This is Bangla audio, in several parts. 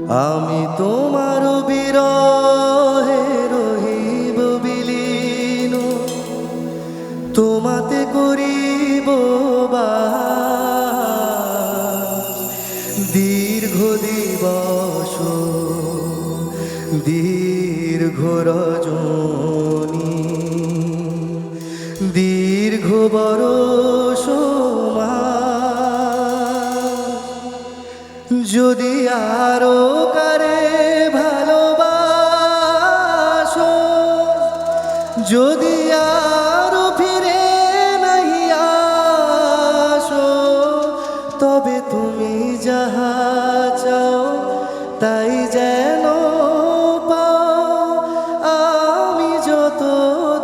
আমি তোমার বিরহে রহিব বিলীন, তোমাতে করিব বাস। দীর্ঘ দিবস দীর্ঘ রজনী, দীর্ঘ বরষ মাস। যদি আরো কারে ভালোবাসো, যদি আরো ফিরে নাই আসো, তবে তুমি যাহা চাও তাই যেন পাও। আমি যত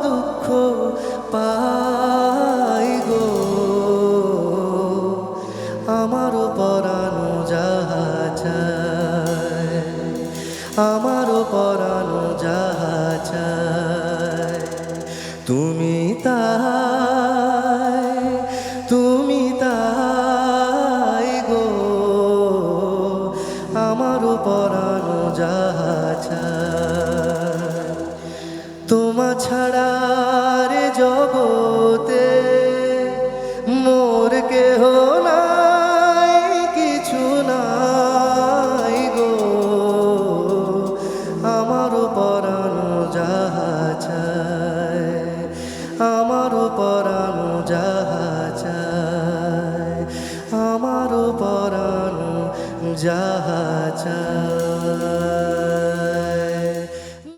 দুঃখ পাই গো, আমারও পরানো যাহা চায়, আমারও পরানো যাহা চায়, তুমি তাই, তুমি তাই গো, আমারও পরানো যাহা চায়। তোমা ছাড়া রে জগতে মোর কেহ